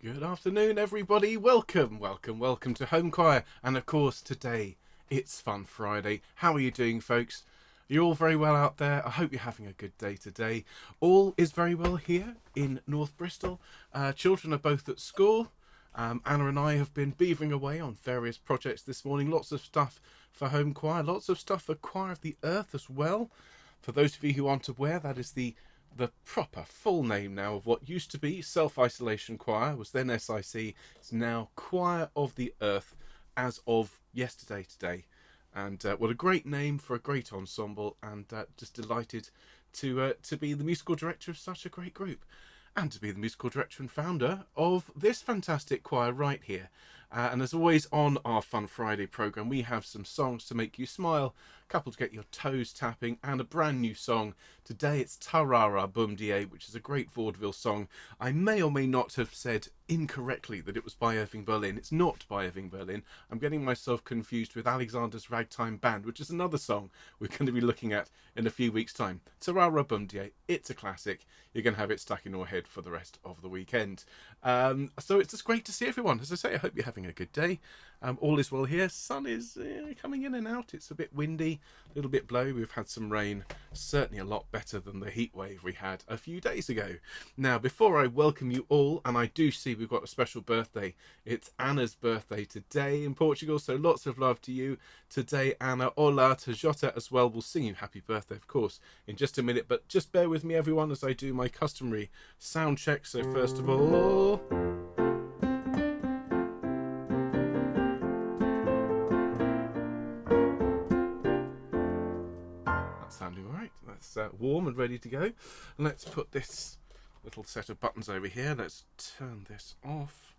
Good afternoon, everybody. Welcome to Homechoir. And of course, today it's Fun Friday. How are you doing, folks? You're all very well out there. I hope you're having a good day today. All is very well here in North Bristol. Children are both at school. Anna and I have been beavering away on various projects this morning. Lots of stuff for Homechoir, lots of stuff for Choir of the Earth as well. For those of you who aren't aware, that is the proper full name now of what used to be Self-Isolation Choir, was then SIC. It's now Choir of the Earth as of yesterday today. And what a great name for a great ensemble, and just delighted to be the musical director of such a great group, and to be the musical director and founder of this fantastic choir right here. And as always on our Fun Friday programme, we have some songs to make you smile, a couple to get your toes tapping, and a brand new song. Today it's Tarara Bum Die, which is a great vaudeville song. I may or may not have said incorrectly that it was by Irving Berlin. It's not by Irving Berlin. I'm getting myself confused with Alexander's Ragtime Band, which is another song we're going to be looking at in a few weeks' time. Tarara Bum Die, it's a classic. You're going to have it stuck in your head for the rest of the weekend. So it's just great to see everyone. As I say, I hope you're having a good day. All is well here. Sun is coming in and out. It's a bit windy, a little bit blowy. We've had some rain, certainly a lot better than the heat wave we had a few days ago. Now, before I welcome you all, and I do see we've got a special birthday. It's Anna's birthday today in Portugal, so lots of love to you today, Anna. Olá to Jota as well. We'll sing you happy birthday, of course, in just a minute, but just bear with me, everyone, as I do my customary sound check. So first of all, that's sounding all right. That's warm and ready to go. And let's put this little set of buttons over here. Let's turn this off.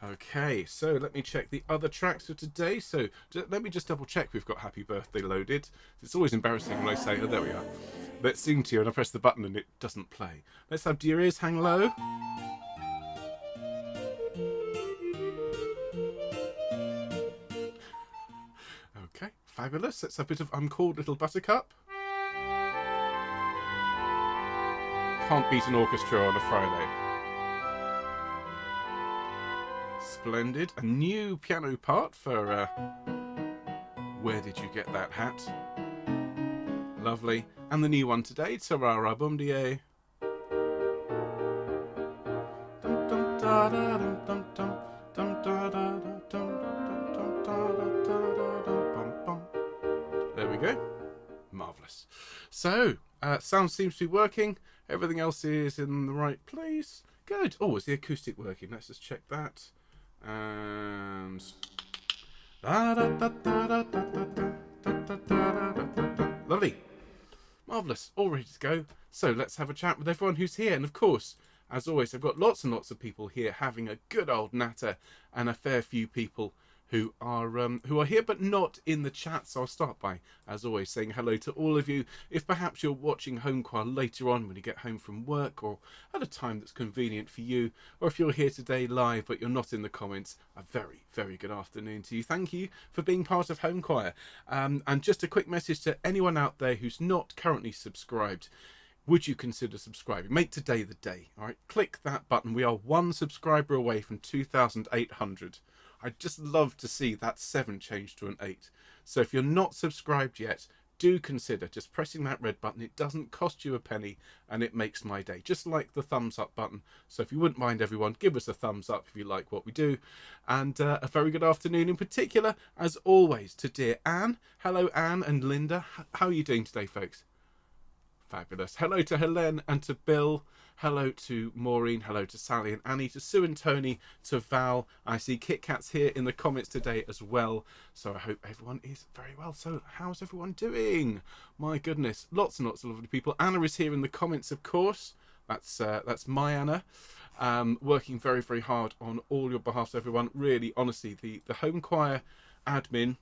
Okay, so let me check the other tracks for today. So let me just double check we've got Happy Birthday loaded. It's always embarrassing when I say, oh, there we are. Let's sing to you, and I press the button and it doesn't play. Let's have Do Your Ears Hang Low. Okay, fabulous. Let's have a bit of Uncalled Little Buttercup. Can't beat an orchestra on a Friday. Splendid. A new piano part for Where Did You Get That Hat? Lovely. And the new one today, Tarara Bum Die. There we go. Marvellous. So, sound seems to be working. Everything else is in the right place. Good. Oh, is the acoustic working? Let's just check that. And lovely. Marvellous. All ready to go. So let's have a chat with everyone who's here. And of course, as always, I've got lots and lots of people here having a good old natter, and a fair few people who are here but not in the chat. So I'll start by, as always, saying hello to all of you. If perhaps you're watching Homechoir later on when you get home from work, or at a time that's convenient for you, or if you're here today live but you're not in the comments, a very, very good afternoon to you. Thank you for being part of Homechoir. And just a quick message to anyone out there who's not currently subscribed. Would you consider subscribing? Make today the day. All right, click that button. We are one subscriber away from 2,800. I'd just love to see that 7 change to an 8. So if you're not subscribed yet, do consider just pressing that red button. It doesn't cost you a penny, and it makes my day, just like the thumbs up button. So if you wouldn't mind, everyone, give us a thumbs up if you like what we do. And a very good afternoon in particular, as always, to dear Anne. Hello, Anne and Linda. How are you doing today, folks? Fabulous. Hello to Helene and to Bill. Hello to Maureen. Hello to Sally and Annie. To Sue and Tony. To Val. I see Kit Kat's here in the comments today as well. So I hope everyone is very well. So how's everyone doing? My goodness. Lots and lots of lovely people. Anna is here in the comments, of course. That's my Anna. Working very, very hard on all your behalf, everyone. Really, honestly, the Homechoir admin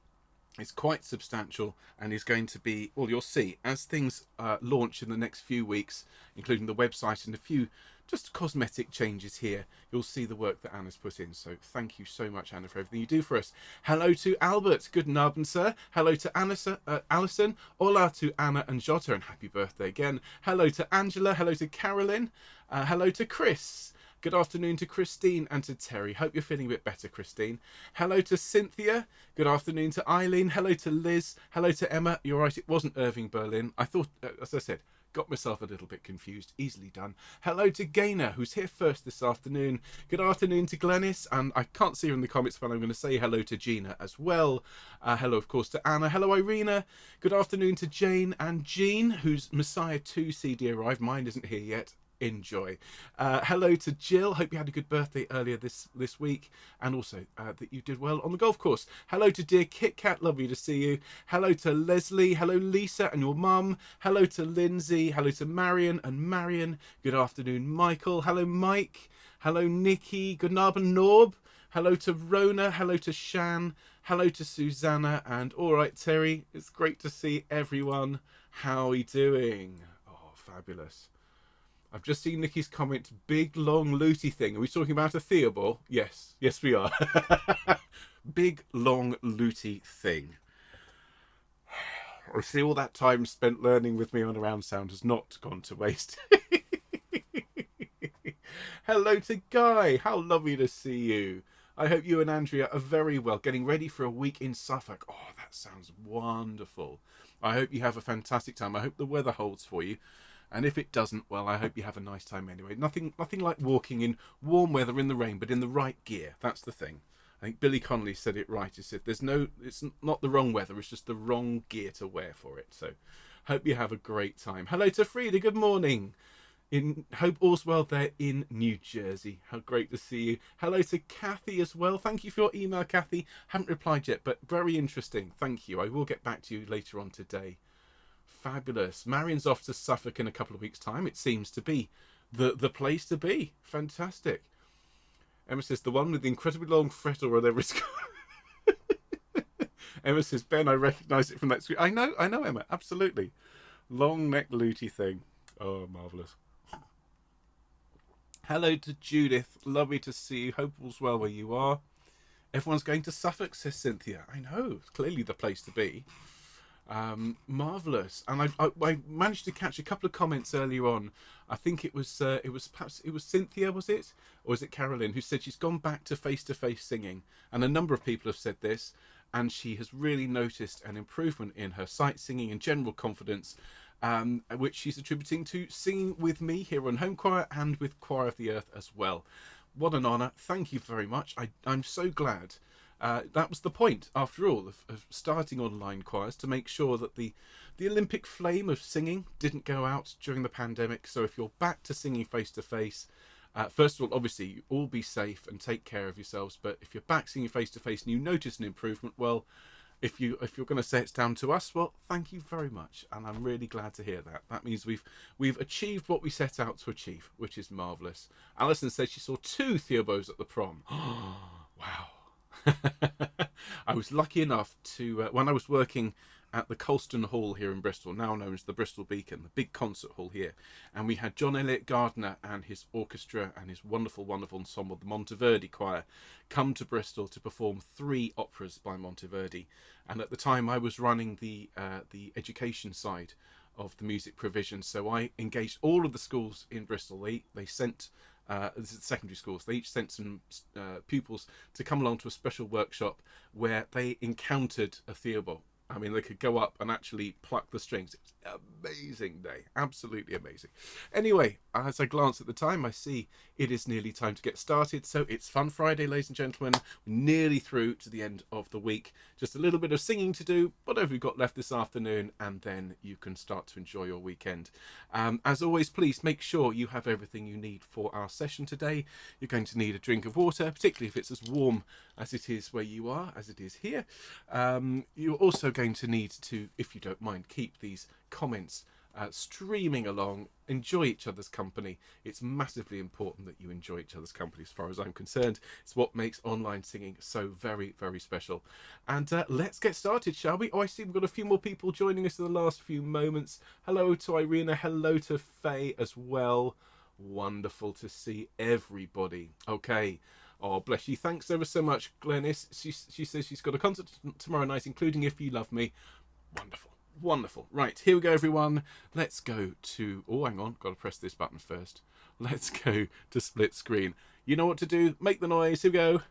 is quite substantial, and is going to be, well, you'll see as things launch in the next few weeks, including the website and a few just cosmetic changes here. You'll see the work that Anna's put in. So thank you so much, Anna, for everything you do for us. Hello to Albert. Good Abend, sir. Hello to Alison. Hola to Anna and Jota, and happy birthday again. Hello to Angela. Hello to Carolyn. Hello to Chris. Good afternoon to Christine and to Terry. Hope you're feeling a bit better, Christine. Hello to Cynthia. Good afternoon to Eileen. Hello to Liz. Hello to Emma. You're right, it wasn't Irving Berlin. I thought, as I said, got myself a little bit confused. Easily done. Hello to Gaynor, who's here first this afternoon. Good afternoon to Glennis. And I can't see her in the comments, but I'm going to say hello to Gina as well. Hello, of course, to Anna. Hello, Irina. Good afternoon to Jane and Jean, whose Messiah 2 CD arrived. Mine isn't here yet. Enjoy. Hello to Jill. Hope you had a good birthday earlier this week, and also that you did well on the golf course. Hello to dear Kit Kat. Lovely to see you. Hello to Leslie. Hello Lisa and your mum. Hello to Lindsay. Hello to Marion and Marion. Good afternoon, Michael. Hello Mike. Hello Nikki. Good night and Norb. Hello to Rona. Hello to Shan. Hello to Susanna. And all right, Terry. It's great to see everyone. How are you doing? Oh, fabulous. I've just seen Nikki's comment, big, long, looty thing. Are we talking about a Theobald? Yes. Yes, we are. Big, long, looty thing. I see all that time spent learning with me on Around Sound has not gone to waste. Hello to Guy. How lovely to see you. I hope you and Andrea are very well, getting ready for a week in Suffolk. Oh, that sounds wonderful. I hope you have a fantastic time. I hope the weather holds for you. And if it doesn't, well, I hope you have a nice time anyway. Nothing like walking in warm weather in the rain, but in the right gear. That's the thing. I think Billy Connolly said it right. He said, it's not the wrong weather, it's just the wrong gear to wear for it. So hope you have a great time. Hello to Frida, good morning. Hope all's well there in New Jersey. How great to see you. Hello to Kathy as well. Thank you for your email, Kathy. Haven't replied yet, but very interesting. Thank you. I will get back to you later on today. Fabulous. Marion's off to Suffolk in a couple of weeks' time. It seems to be the place to be. Fantastic. Emma says, the one with the incredibly long fret or whatever it's called. Emma says, Ben, I recognise it from that screen. I know, Emma. Absolutely. Long neck looty thing. Oh, marvellous. Hello to Judith. Lovely to see you. Hope all's well where you are. Everyone's going to Suffolk, says Cynthia. I know. It's clearly the place to be. Marvelous. And I managed to catch a couple of comments earlier on. I think it was Cynthia, was it, or was it Carolyn, who said she's gone back to face singing, and a number of people have said this, and she has really noticed an improvement in her sight singing and general confidence, which she's attributing to singing with me here on Homechoir and with Choir of the Earth as well. What an honour. Thank you very much. I'm so glad. That was the point, after all, of starting online choirs, to make sure that the Olympic flame of singing didn't go out during the pandemic. So if you're back to singing face to face, first of all, obviously, you all be safe and take care of yourselves. But if you're back singing face to face and you notice an improvement, well, if you're going to say it's down to us, well, thank you very much, and I'm really glad to hear that. That means we've achieved what we set out to achieve, which is marvellous. Alison said she saw 2 Theobalds at the prom. Wow. I was lucky enough to, when I was working at the Colston Hall here in Bristol, now known as the Bristol Beacon, the big concert hall here, and we had John Elliott Gardner and his orchestra and his wonderful, wonderful ensemble, the Monteverdi Choir, come to Bristol to perform 3 operas by Monteverdi. And at the time I was running the education side of the music provision, so I engaged all of the schools in Bristol. They sent this is secondary schools. They each sent some pupils to come along to a special workshop where they encountered a Theobald. I mean, they could go up and actually pluck the strings. It was an amazing day. Absolutely amazing. Anyway, as I glance at the time, I see it is nearly time to get started. So it's Fun Friday, ladies and gentlemen. We're nearly through to the end of the week. Just a little bit of singing to do, whatever we've got left this afternoon, and then you can start to enjoy your weekend. As always, please make sure you have everything you need for our session today. You're going to need a drink of water, particularly if it's as warm as it is where you are, as it is here. You're also going to need to, if you don't mind, keep these comments streaming along. Enjoy each other's company. It's massively important that you enjoy each other's company, as far as I'm concerned. It's what makes online singing so very, very special. And let's get started, shall we? Oh, I see we've got a few more people joining us in the last few moments. Hello to Irina. Hello to Faye as well. Wonderful to see everybody. Okay. Oh, bless you. Thanks ever so much, Glennis. She says she's got a concert tomorrow night, including If You Love Me. Wonderful. Wonderful. Right, here we go, everyone. Let's go to... Oh, hang on. Got to press this button first. let's go to split screen. You know what to do. Make the noise. Here we go.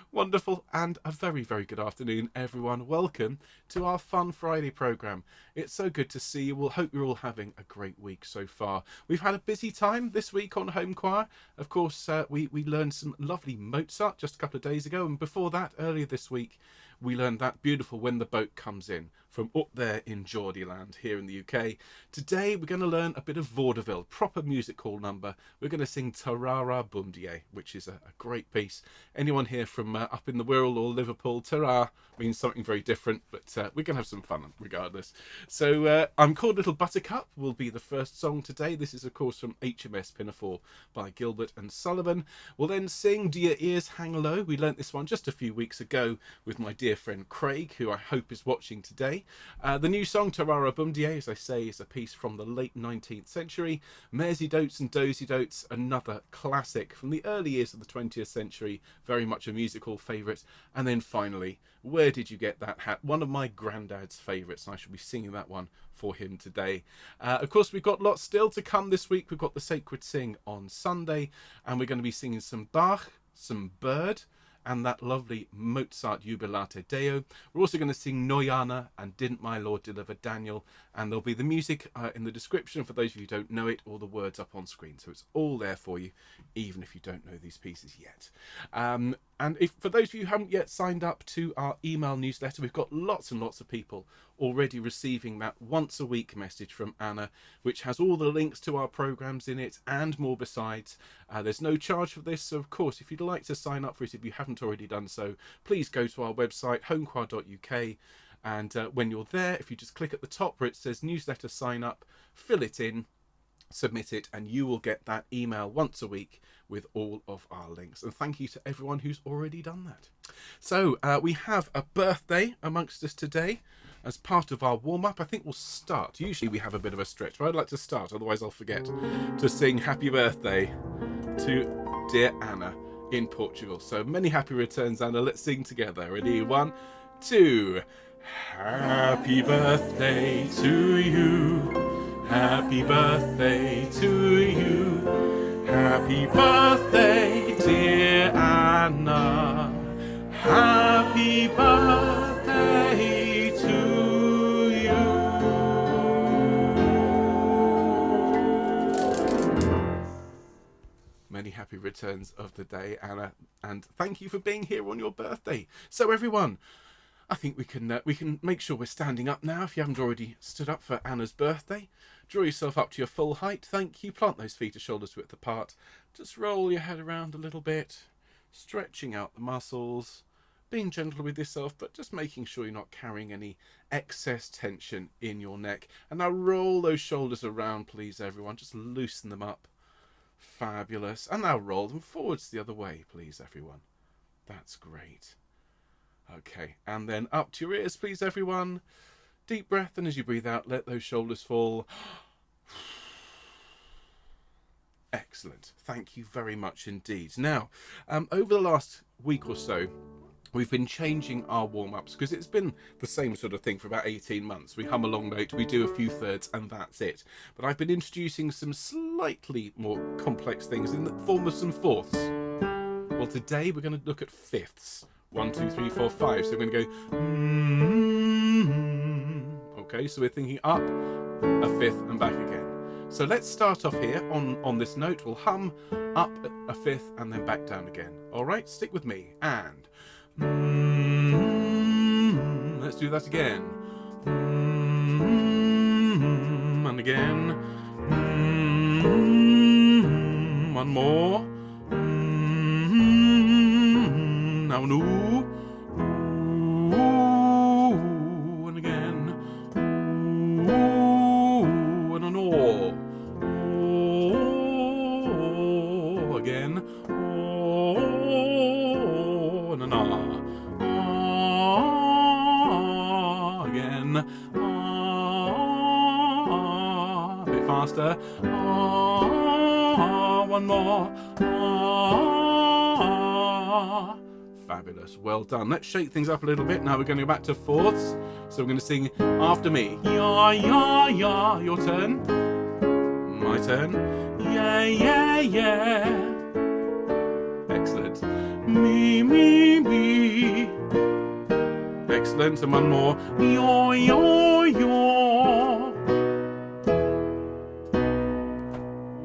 Wonderful, and a very, very good afternoon, everyone. Welcome to our Fun Friday programme. It's so good to see you. We'll hope you're all having a great week so far. We've had a busy time this week on Homechoir. Of course, we learned some lovely Mozart just a couple of days ago, and before that, earlier this week, we learned that beautiful When the Boat Comes In from up there in Geordieland here in the UK. Today we're going to learn a bit of vaudeville, proper music hall number. We're going to sing Tarara Bumdier, which is a great piece. Anyone here from up in the Wirral or Liverpool, Tara means something very different, but we're going to have some fun regardless. So I'm Called Little Buttercup will be the first song today. This is of course from HMS Pinafore by Gilbert and Sullivan. We'll then sing Do Your Ears Hang Low. We learnt this one just a few weeks ago with my dear friend Craig, who I hope is watching today. The new song Tarara Bumdier, as I say, is a piece from the late 19th century. Mairzy Doats and Dozy Doats, another classic from the early years of the 20th century, very much a musical favourite. And then finally, Where Did You Get That Hat? One of my granddad's favourites, and I shall be singing that one for him today. Of course, we've got lots still to come this week. We've got the Sacred Sing on Sunday, and we're going to be singing some Bach, some Bird, and that lovely Mozart Jubilate Deo. We're also going to sing Noyana and Didn't My Lord Deliver Daniel, and there'll be the music in the description for those of you who don't know it, or the words up on screen, so it's all there for you, even if you don't know these pieces yet. And if for those of you who haven't yet signed up to our email newsletter, we've got lots and lots of people already receiving that once a week message from Anna, which has all the links to our programs in it and more besides. There's no charge for this, so of course if you'd like to sign up for it, if you haven't already done so, please go to our website homechoir.uk, and when you're there, if you just click at the top where it says newsletter sign up, fill it in, submit it, and you will get that email once a week with all of our links. And thank you to everyone who's already done that. So we have a birthday amongst us today as part of our warm-up. I think we'll start. Usually we have a bit of a stretch, but I'd like to start, otherwise I'll forget, to sing happy birthday to dear Anna in Portugal. So many happy returns, Anna. Let's sing together. Ready? 1, 2. Happy birthday to you. Happy birthday to you. Happy birthday, dear Anna. Happy birthday to you. Many happy returns of the day, Anna, and thank you for being here on your birthday. So everyone, I think we can make sure we're standing up now if you haven't already stood up for Anna's birthday. Draw yourself up to your full height. Thank you. Plant those feet to shoulders width apart. Just roll your head around a little bit, stretching out the muscles, being gentle with yourself, but just making sure you're not carrying any excess tension in your neck. And now roll those shoulders around, please, everyone. Just loosen them up. Fabulous. And now roll them forwards the other way, please, everyone. That's great. Okay, and then up to your ears, please, everyone. Deep breath, and as you breathe out, let those shoulders fall. Excellent. Thank you very much indeed. Now, over the last week or so, we've been changing our warm-ups because it's been the same sort of thing for about 18 months. We hum a long note, we do a few thirds, and that's it. But I've been introducing some slightly more complex things in the form of some fourths. Well, today we're going to look at fifths. 1, 2, 3, 4, 5. So we're going to go. Okay, so we're thinking up a fifth and back again. So let's start off here on this note. We'll hum up a fifth and then back down again. All right, stick with me. And let's do that again. And again. One more. Now an ooh, ooh, and again, ooh, and an oh, oh, again, oh, and an again, a bit faster, one more, Fabulous. Well done. Let's shake things up a little bit. Now we're going to go back to fourths. So we're going to sing after me. Ya, ya, ya. Your turn. My turn. Yeah, yeah, yeah. Excellent. Me, me, me. Excellent. And one more. Yo, yo, yo.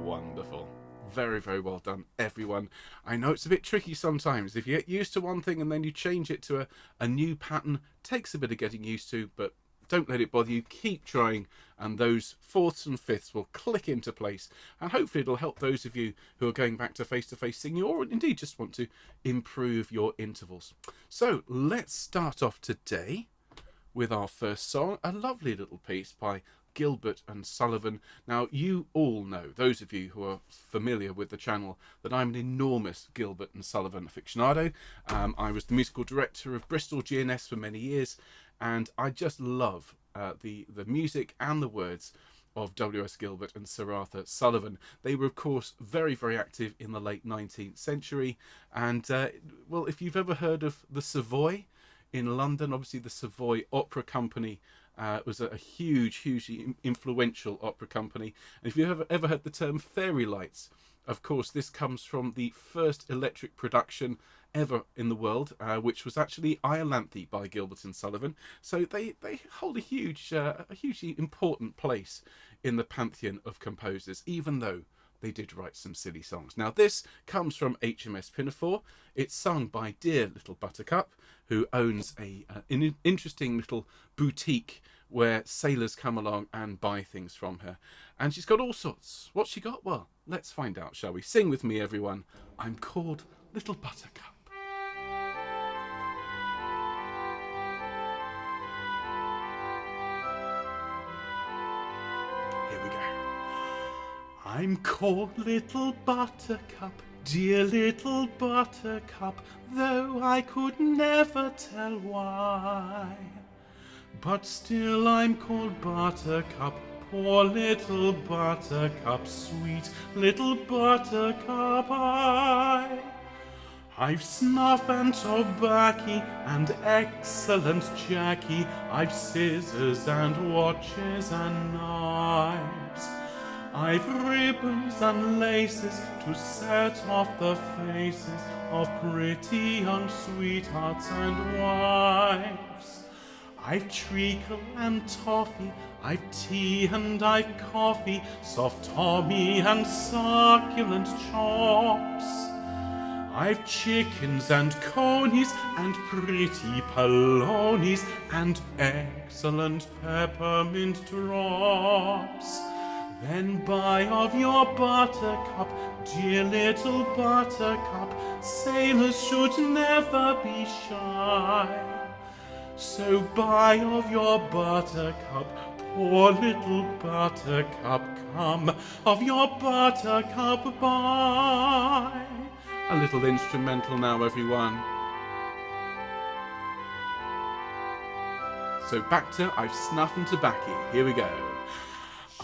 Wonderful. Very, very well done, everyone. I know it's a bit tricky sometimes. If you get used to one thing and then you change it to a new pattern, takes a bit of getting used to, but don't let it bother you. Keep trying, and those fourths and fifths will click into place. And hopefully it'll help those of you who are going back to face-to-face singing, or indeed just want to improve your intervals. So let's start off today with our first song, a lovely little piece by Gilbert and Sullivan. Now, you all know, those of you who are familiar with the channel, that I'm an enormous Gilbert and Sullivan aficionado. I was the musical director of Bristol GNS for many years, and I just love the music and the words of W.S. Gilbert and Sir Arthur Sullivan. They were, of course, very, very active in the late 19th century. And, well, if you've ever heard of the Savoy in London, obviously the Savoy Opera Company was a hugely influential opera company. And if you've ever heard the term fairy lights, of course, this comes from the first electric production ever in the world, which was actually Iolanthe by Gilbert and Sullivan. So they hold a hugely important place in the pantheon of composers, even though they did write some silly songs. Now, this comes from HMS Pinafore. It's sung by dear little Buttercup, who owns an interesting little boutique where sailors come along and buy things from her. And she's got all sorts. What's she got? Well, let's find out, shall we? Sing with me, everyone. I'm called Little Buttercup. Here we go. I'm called Little Buttercup, dear little Buttercup, though I could never tell why. But still I'm called Buttercup, poor little Buttercup, sweet little Buttercup I've snuff and tobacco and excellent Jackie, I've scissors and watches and knives, I've ribbons and laces to set off the faces of pretty young sweethearts and wives. I've treacle and toffee, I've tea and I've coffee, soft tommy and succulent chops. I've chickens and conies and pretty polonies and excellent peppermint drops. Then buy of your Buttercup, dear little Buttercup, sailors should never be shy. So buy of your Buttercup, poor little Buttercup, come of your Buttercup buy. A little instrumental now, everyone. So back to I've snuff and tobacco. Here we go.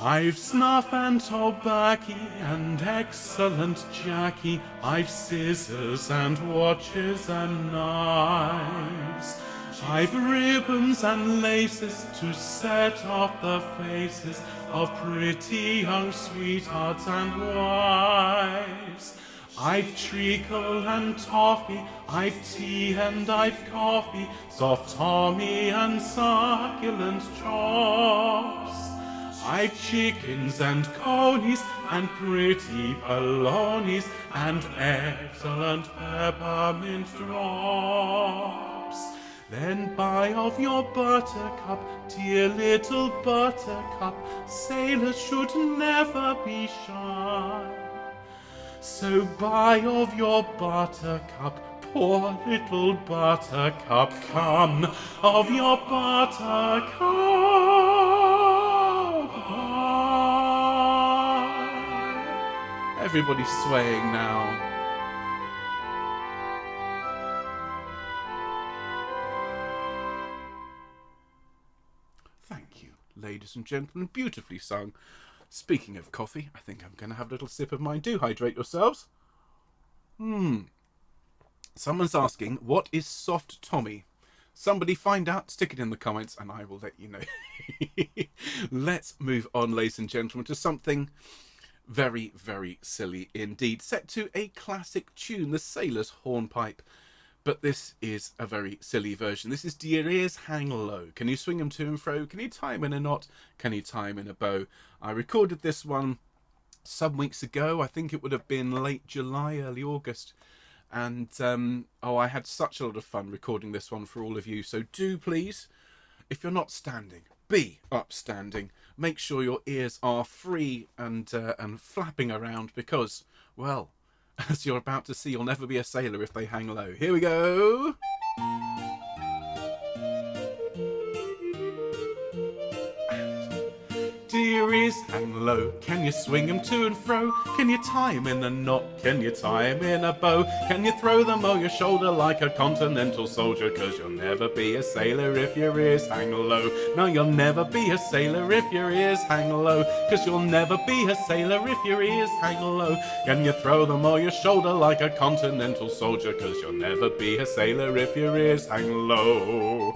I've snuff and tobacco and excellent Jackie, I've scissors and watches and knives, I've ribbons and laces to set off the faces of pretty young sweethearts and wives. I've treacle and toffee, I've tea and I've coffee, soft tommy and succulent chops. I've chickens and conies and pretty polonies and excellent peppermint drops. Then buy of your Buttercup, dear little Buttercup, sailors should never be shy. So buy of your Buttercup, poor little Buttercup, come of your Buttercup. Everybody's swaying now. Thank you, ladies and gentlemen. Beautifully sung. Speaking of coffee, I think I'm going to have a little sip of mine. Do hydrate yourselves. Someone's asking, what is soft Tommy? Somebody find out, stick it in the comments, and I will let you know. Let's move on, ladies and gentlemen, to something very, very silly indeed. Set to a classic tune, the Sailor's Hornpipe. But this is a very silly version. This is Do Your Ears Hang Low? Can you swing them to and fro? Can you tie them in a knot? Can you tie them in a bow? I recorded this one some weeks ago. I think it would have been late July, early August. And I had such a lot of fun recording this one for all of you. So do please, if you're not standing, be upstanding. Make sure your ears are free and flapping around because, well, as you're about to see, you'll never be a sailor if they hang low. Here we go. Do your ears hang low? Can you swing them to and fro? Can you tie them in a knot? Can you tie them in a bow? Can you throw them over your shoulder like a continental soldier? 'Cause you'll never be a sailor if your ears hang low. No, you'll never be a sailor if your ears hang low. 'Cause you'll never be a sailor if your ears hang low. Can you throw them over your shoulder like a continental soldier? 'Cause you'll never be a sailor if your ears hang low.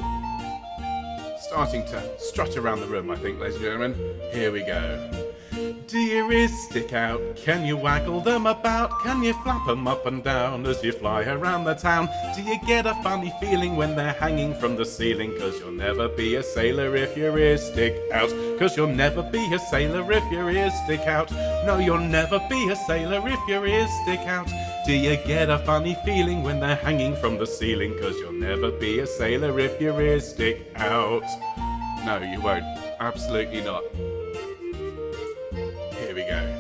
Starting to strut around the room, I think, ladies and gentlemen. Here we go. Do your ears stick out? Can you waggle them about? Can you flap them up and down as you fly around the town? Do you get a funny feeling when they're hanging from the ceiling? 'Cause you'll never be a sailor if your ears stick out. 'Cause you'll never be a sailor if your ears stick out. No, you'll never be a sailor if your ears stick out. Do you get a funny feeling when they're hanging from the ceiling? 'Cause you'll never be a sailor if your ears stick out. No, you won't. Absolutely not. Here we go.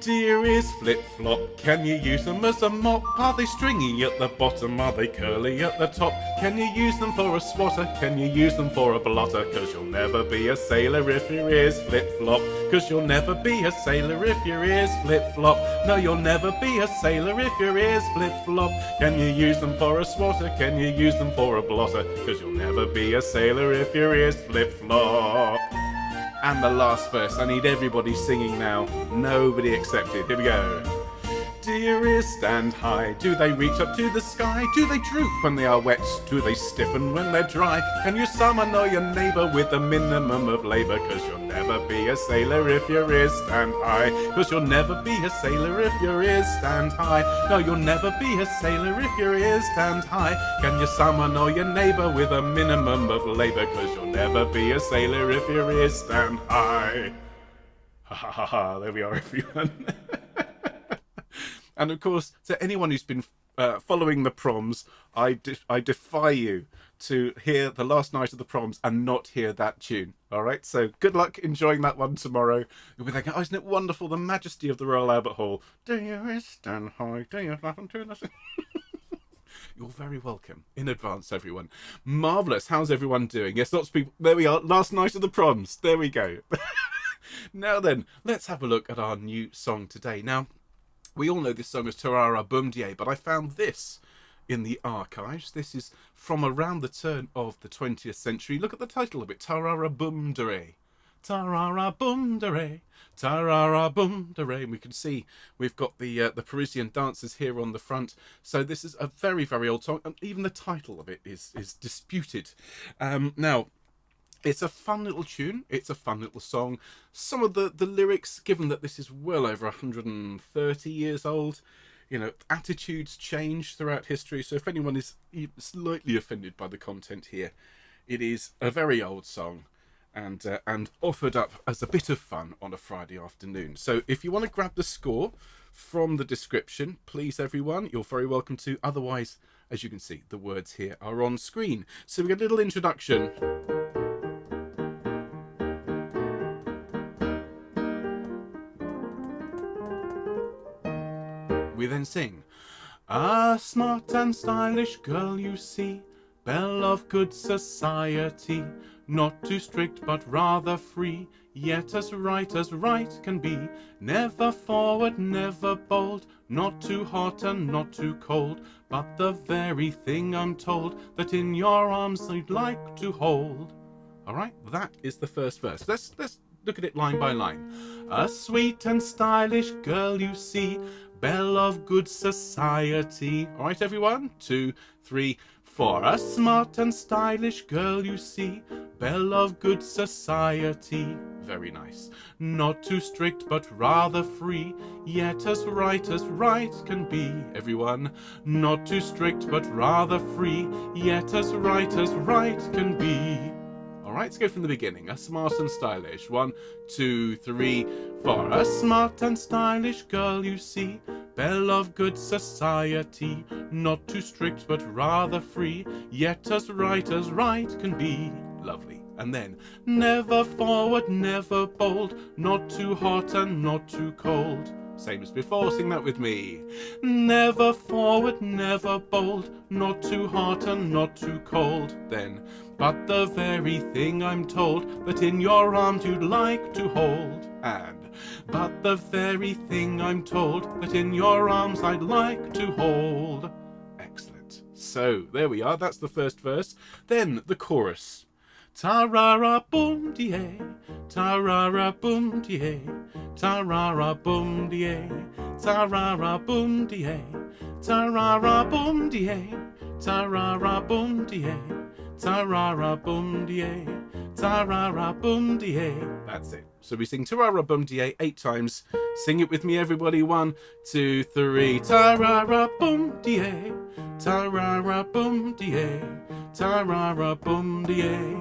Do your ears flip-flop? Can you use them as a mop? Are they stringy at the bottom? Are they curly at the top? Can you use them for a swatter? Can you use them for a blotter? 'Cause you'll never be a sailor if your ears flip-flop. 'Cause you'll never be a sailor if your ears flip-flop. No, you'll never be a sailor if your ears flip-flop. Can you use them for a swatter? Can you use them for a blotter? 'Cause you'll never be a sailor if your ears flip-flop. And the last verse, I need everybody singing now. Nobody accepted. Here we go. Do your ears stand high? Do they reach up to the sky? Do they droop when they are wet? Do they stiffen when they're dry? Can you summon or your neighbour with a minimum of labour? 'Cause you'll never be a sailor if your ears stand high. 'Cause you'll never be a sailor if your ears stand high. No, you'll never be a sailor if your ears stand high. Can you summon or your neighbour with a minimum of labour? 'Cause you'll never be a sailor if your ears stand high. Ha ha ha ha, there we are, everyone. And of course, to anyone who's been following the proms, I defy you to hear the last night of the proms and not hear that tune. All right, so good luck enjoying that one tomorrow. You'll be thinking, oh, isn't it wonderful, the majesty of the Royal Albert Hall? Do you stand high? Do you flap them to the... You're very welcome in advance, everyone. Marvellous. How's everyone doing? Yes, lots of people. There we are. Last night of the proms. There we go. Now then, let's have a look at our new song today. Now, we all know this song is Tarara Boom Die, but I found this in the archives. This is from around the turn of the 20th century. Look at the title of it, Tarara Boom Die. Tarara Boom Die, Tarara Boom Die. And we can see we've got the Parisian dancers here on the front. So this is a very, very old song, and even the title of it is disputed. Now, it's a fun little tune. It's a fun little song. Some of the lyrics, given that this is well over 130 years old, you know, attitudes change throughout history. So if anyone is slightly offended by the content here, it is a very old song and offered up as a bit of fun on a Friday afternoon. So if you want to grab the score from the description, please, everyone, you're very welcome to. Otherwise, as you can see, the words here are on screen. So we get a little introduction. We then sing, a smart and stylish girl you see, belle of good society, not too strict but rather free, yet as right can be, never forward, never bold, not too hot and not too cold, but the very thing I'm told, that in your arms I'd like to hold. All right, that is the first verse. Let's look at it line by line. A sweet and stylish girl you see, belle of good society. All right, everyone? 2, 3, 4. A smart and stylish girl, you see, belle of good society. Very nice. Not too strict, but rather free, yet as right can be. Everyone, not too strict, but rather free, yet as right can be. All right, let's go from the beginning. A smart and stylish. 1, 2, 3, 4. A smart and stylish girl, you see, belle of good society. Not too strict, but rather free, yet as right can be. Lovely. And then, never forward, never bold, not too hot and not too cold. Same as before, sing that with me. Never forward, never bold, not too hot and not too cold. Then, but the very thing I'm told that in your arms you'd like to hold. And, but the very thing I'm told that in your arms I'd like to hold. Excellent. So, there we are, that's the first verse. Then, the chorus. Ta-ra-ra boom dee ta-ra-ra boom dee ta-ra-ra boom dee ta-ra-ra boom dee ta-ra-ra boom dee ta-ra-ra boom dee ta-ra-ra boom dee ta-ra-ra boom dee. That's it. So we sing ta-ra-ra boom dee 8 times. Sing it with me, everybody. 1, 2, 3. Ta-ra-ra boom dee ta-ra-ra boom dee ta-ra-ra boom dee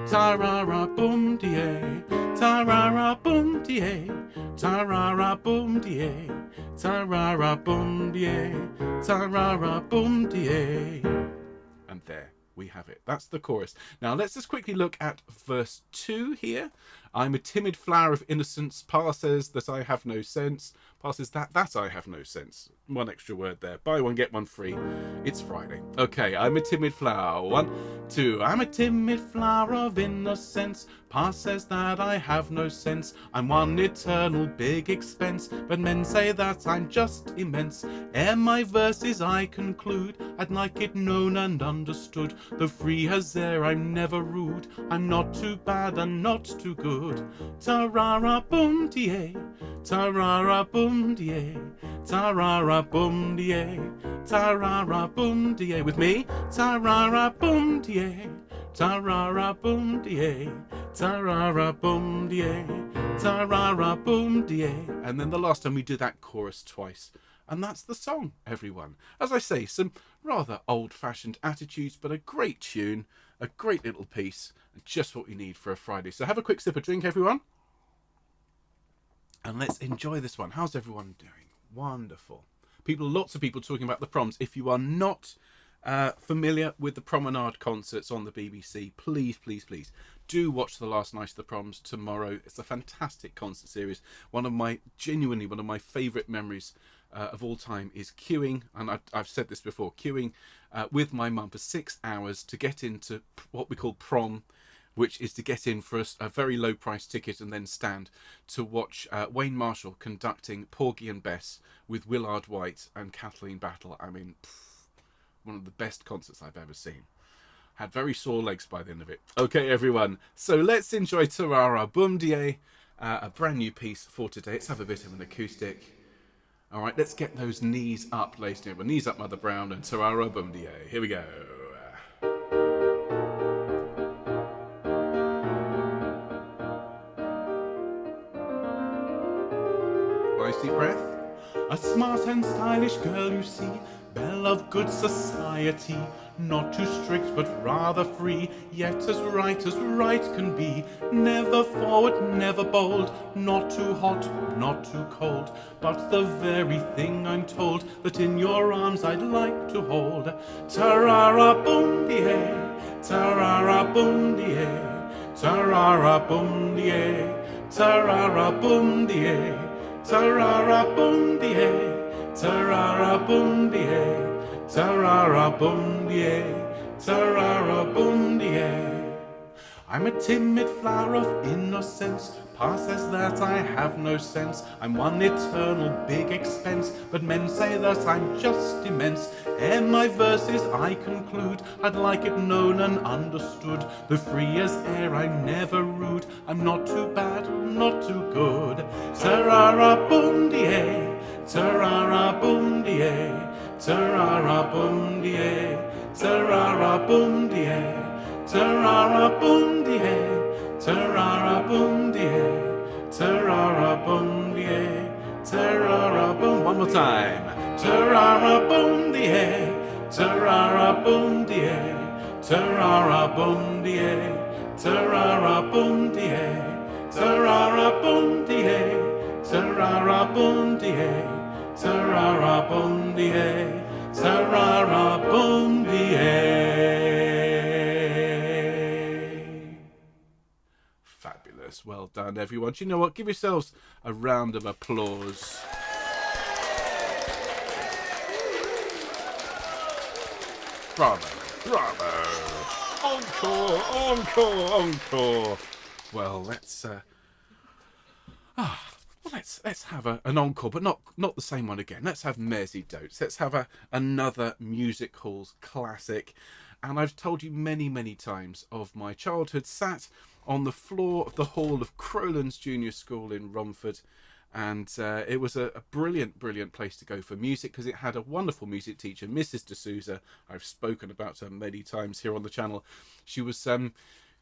ta-ra-ra boom dee ta-ra-ra boom dee ta-ra-ra boom dee ta-ra-ra boom dee ta-ra-ra boom dee. And there we have it. That's the chorus. Now let's just quickly look at verse 2 here. I'm a timid flower of innocence. Pa says that I have no sense. Pa says that I have no sense. One extra word there. Buy one, get one free. It's Friday. Okay, I'm a timid flower. 1, 2. I'm a timid flower of innocence. Pa says that I have no sense. I'm one eternal big expense. But men say that I'm just immense. Ere my verses I conclude, I'd like it known and understood. Though free as air, I'm never rude. I'm not too bad and not too good. Ta-ra-ra boom dee ta-ra-ra boom dee ta-ra-ra boom dee ta-ra-ra boom dee. With me, ta-ra-ra boom dee ta-ra-ra boom dee ta-ra-ra boom dee ta-ra-ra boom dee. And then the last time we do that chorus twice. And that's the song, everyone. As I say, some rather old-fashioned attitudes, but a great tune, a great little piece, and just what we need for a Friday. So have a quick sip of drink, everyone. And let's enjoy this one. How's everyone doing? Wonderful. Lots of people talking about the proms. If you are not familiar with the Promenade concerts on the BBC, please do watch the last night of the proms tomorrow. It's a fantastic concert series. One of my favourite memories of all time is queuing, and I've said this before, queuing with my mum for 6 hours to get into what we call prom, which is to get in for a very low price ticket and then stand to watch Wayne Marshall conducting Porgy and Bess with Willard White and Kathleen Battle. I mean, one of the best concerts I've ever seen. Had very sore legs by the end of it. Okay, everyone, so let's enjoy Ta-ra-ra boom dee, a brand new piece for today. Let's have a bit of an acoustic. All right, let's get those knees up, ladies and gentlemen. Knees up, Mother Brown, and Ta-ra-ra boom dee. Here we go. Nice deep breath. A smart and stylish girl, you see, belle of good society, not too strict but rather free, yet as right can be. Never forward, never bold, not too hot, not too cold, but the very thing I'm told that in your arms I'd like to hold. Ta-ra-ra boom dee, ta-ra-ra boom dee, ta-ra-ra boom dee, ta-ra-ra boom dee, ta-ra-ra boom dee, ta-ra-ra boom dee, ta-ra-ra boom dee, ta-ra-ra boom dee. I'm a timid flower of innocence. Pa says that I have no sense. I'm one eternal big expense, but men say that I'm just immense. Ere my verses I conclude, I'd like it known and understood. Though free as air, I'm never rude. I'm not too bad, not too good. Ta-ra-ra boom dee, ta-ra-ra-boom-dee-ay, ta-ra-ra-boom-dee-ay, ta-ra-ra-boom-dee-ay, ta-ra-ra-boom-dee-ay, ta-ra-ra-boom-dee-ay, ta-ra-ra-boom-dee-ay, ta-ra-ra-boom. One more time. Ta-ra-ra-boom-dee-ay, ta-ra-ra-boom-dee-ay, ta-ra-ra-boom-dee-ay, ta-ra-ra-boom-dee-ay, ta-ra-ra-boom-dee-ay, ta-ra-ra-boom-dee-ay, ta-ra-ra-boom-dee-ay, ta-ra-ra-boom-dee-ay. Fabulous. Well done, everyone. Do you know what? Give yourselves a round of applause. Bravo. Bravo. Encore, encore, encore. Well, let's have an encore, but not the same one again. Let's have Mairzy Doats. Let's have another music halls classic. And I've told you many times of my childhood sat on the floor of the hall of Crowlands Junior School in Romford. And it was a brilliant place to go for music, because it had a wonderful music teacher, Mrs. D'Souza. I've spoken about her many times here on the channel. She was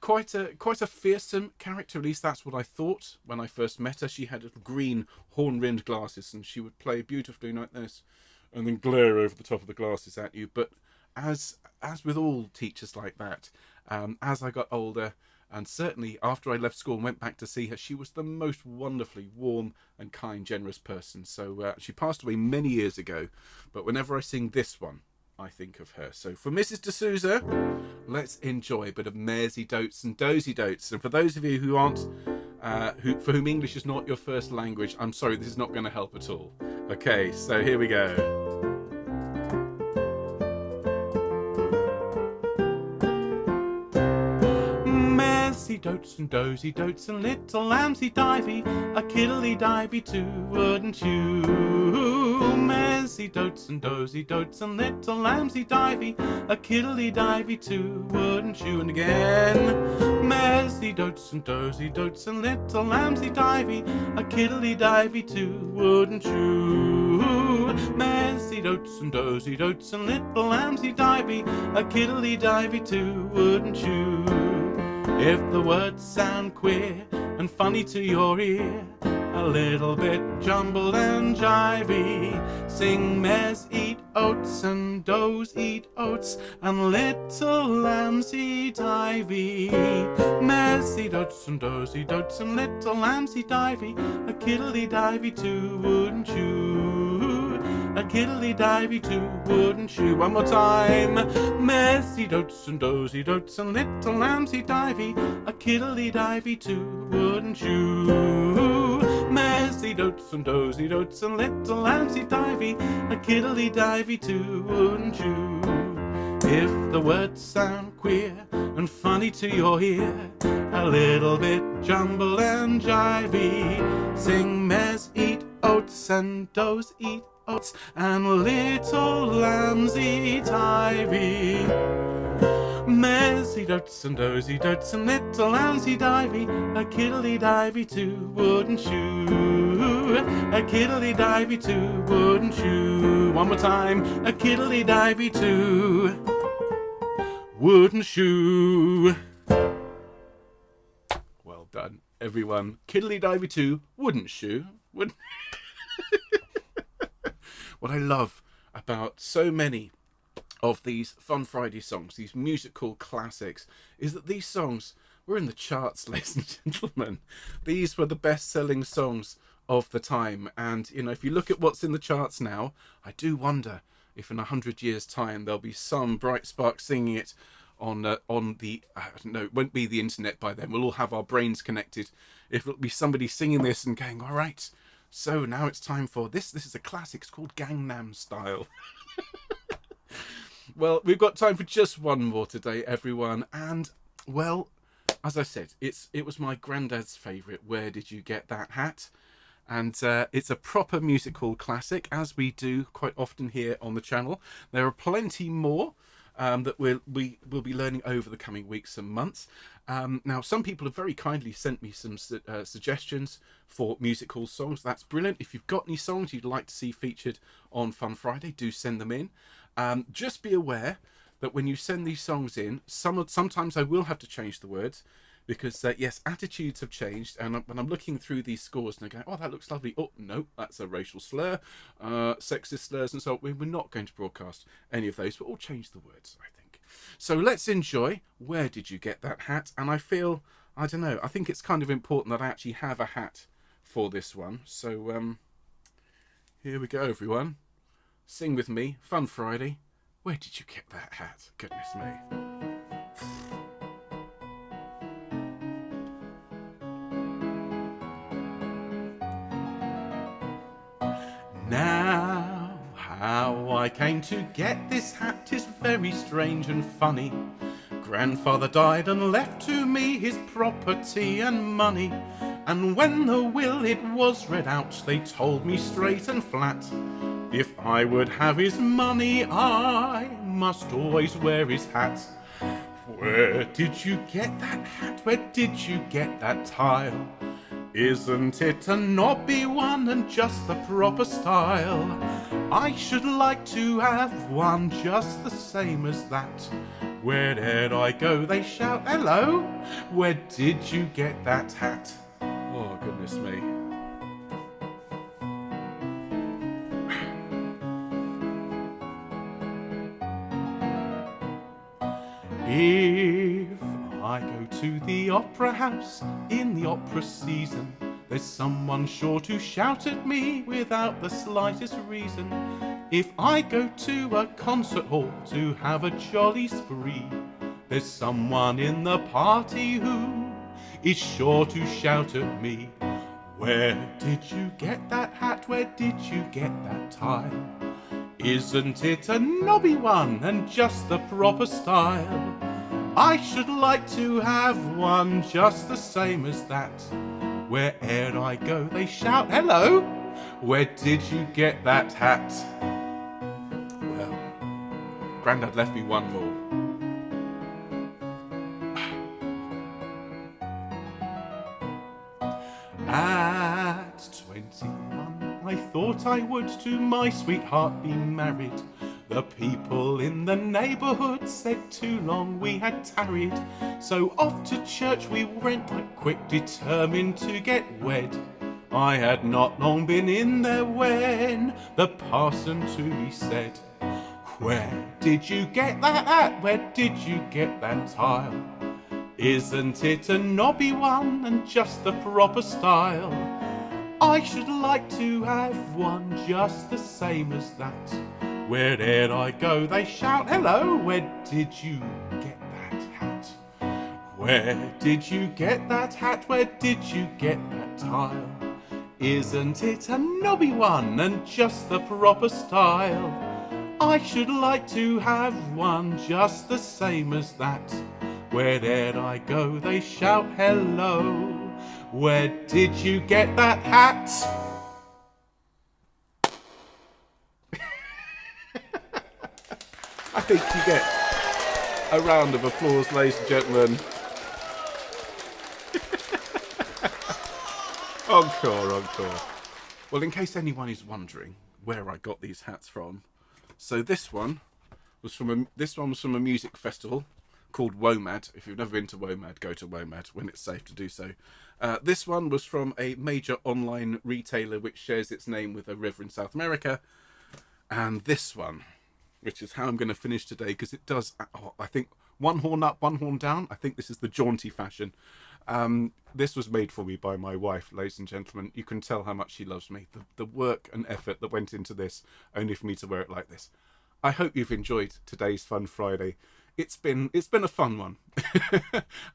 quite a fearsome character, at least that's what I thought when I first met her. She had green horn-rimmed glasses, and she would play beautifully like this, and then glare over the top of the glasses at you. But as with all teachers like that, as I got older, and certainly after I left school and went back to see her, she was the most wonderfully warm and kind, generous person. So she passed away many years ago, but whenever I sing this one, I think of her. So for Mrs. D'Souza, let's enjoy a bit of Mairzy Doats and Dozy Doats. And for those of you who aren't, for whom English is not your first language, I'm sorry, this is not going to help at all. Okay, so here we go. Mairzy Doats and Dozy Doats and little lambsy divey, a kiddly divey too, wouldn't you? Mairzy Doats and Dozy Doats and little lambsy divey, a kiddly divey too, wouldn't you? And again. Mairzy Doats and Dozy Doats and little lambsy divey, a kiddly divey too, wouldn't you? Mairzy Doats and Dozy Doats and little lambsy divey, a kiddly divey too, wouldn't you? If the words sound queer and funny to your ear, a little bit jumbled and jivey, sing mares eat oats and does eat oats and little lambs eat ivy. Mares eat oats and does eat oats and little lambs eat ivy, a kiddly divey too, wouldn't you? A kiddly divey too, wouldn't you? One more time. Mares eat oats and does eat oats and little lambs eat ivy, a kiddly divey too, wouldn't you? Mares eat oats and does eat oats and little lambs eat ivy, a kiddly divey too, wouldn't you? If the words sound queer and funny to your ear, a little bit jumble and jivey, sing mares eat oats and does eat oats and little lambs eat ivy. Mares eat oats and does eat oats and little lambs eat ivy, a kiddly divey too, wouldn't you? A kiddly divey too, wouldn't you? One more time. A kiddly divey too, wouldn't you? Well done, everyone. Kiddly divey too, wouldn't you? Wouldn't What I love about so many of these Fun Friday songs, these musical classics, is that these songs were in the charts, ladies and gentlemen. These were the best-selling songs of the time. And, you know, if you look at what's in the charts now, I do wonder if in 100 years' time there'll be some bright spark singing it on the, I don't know, it won't be the internet by then. We'll all have our brains connected. If it'll be somebody singing this and going, all right, so now it's time for this. This is a classic. It's called Gangnam Style. Well, we've got time for just one more today, everyone. And, well, as I said, it was my granddad's favourite. Where did you get that hat? And it's a proper musical classic, as we do quite often here on the channel. There are plenty more that we will be learning over the coming weeks and months. Now, some people have very kindly sent me some suggestions for music hall songs. That's brilliant. If you've got any songs you'd like to see featured on Fun Friday, do send them in. Just be aware that when you send these songs in, sometimes I will have to change the words, because yes, attitudes have changed, and when I'm looking through these scores and I go, oh, that looks lovely, oh no, that's a racial slur, sexist slurs, and so on. We're not going to broadcast any of those, but we'll change the words, I think. So let's enjoy Where Did You Get That Hat? And I feel, I don't know, I think it's kind of important that I actually have a hat for this one. So here we go, everyone. Sing with me, Fun Friday. Where did you get that hat? Goodness me. Now, how I came to get this hat is very strange and funny. Grandfather died and left to me his property and money. And when the will it was read out, they told me straight and flat, if I would have his money, I must always wear his hat. Where did you get that hat? Where did you get that tile? Isn't it a knobby one and just the proper style? I should like to have one just the same as that. Where'd I go, they shout, hello, where did you get that hat? Oh, goodness me. If I go to the opera house in the opera season, there's someone sure to shout at me without the slightest reason. If I go to a concert hall to have a jolly spree, there's someone in the party who is sure to shout at me. Where did you get that hat? Where did you get that tie? Isn't it a knobby one and just the proper style? I should like to have one just the same as that. Where'er I go, they shout, hello, where did you get that hat? Well, Grandad left me one more. At 21, I thought I would to my sweetheart be married. The people in the neighbourhood said too long we had tarried. So off to church we went, like quick determined to get wed. I had not long been in there when the parson to me said, where did you get that hat? Where did you get that tile? Isn't it a knobby one and just the proper style? I should like to have one just the same as that. Where'er I go, they shout, hello, where did you get that hat? Where did you get that hat? Where did you get that tile? Isn't it a knobby one and just the proper style? I should like to have one just the same as that. Where'er I go, they shout, hello, where did you get that hat? I think you get a round of applause, ladies and gentlemen. Encore, encore. Well, in case anyone is wondering where I got these hats from, so this one was from a music festival called WOMAD. If you've never been to WOMAD, go to WOMAD when it's safe to do so. This one was from a major online retailer which shares its name with a river in South America, and this one, which is how I'm going to finish today, because it does, I think, one horn up, one horn down. I think this is the jaunty fashion. This was made for me by my wife, ladies and gentlemen. You can tell how much she loves me. The work and effort that went into this, only for me to wear it like this. I hope you've enjoyed today's Fun Friday. It's been a fun one.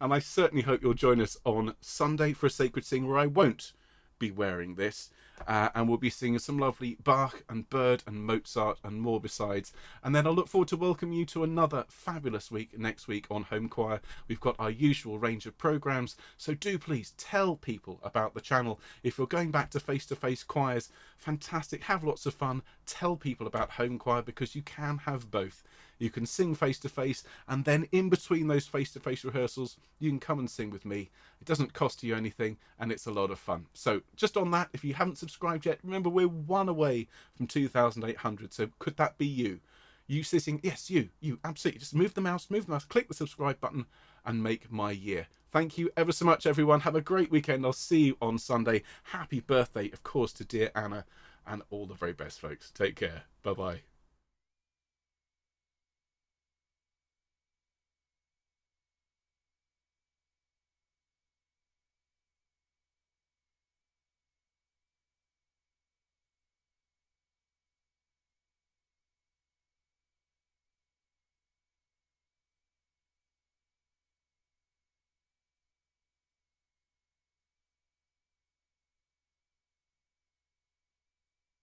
And I certainly hope you'll join us on Sunday for a Sacred Sing, where I won't be wearing this. And we'll be singing some lovely Bach and Bird and Mozart and more besides. And then I look forward to welcoming you to another fabulous week next week on Homechoir. We've got our usual range of programmes, so do please tell people about the channel. If you're going back to face-to-face choirs, fantastic, have lots of fun. Tell people about Homechoir, because you can have both. You can sing face to face, and then in between those face to face rehearsals, you can come and sing with me. It doesn't cost you anything, and it's a lot of fun. So just on that, if you haven't subscribed yet, remember we're one away from 2,800. So could that be you? You sitting, yes, you, absolutely. Just move the mouse, click the subscribe button, and make my year. Thank you ever so much, everyone. Have a great weekend. I'll see you on Sunday. Happy birthday, of course, to dear Anna, and all the very best, folks. Take care. Bye-bye.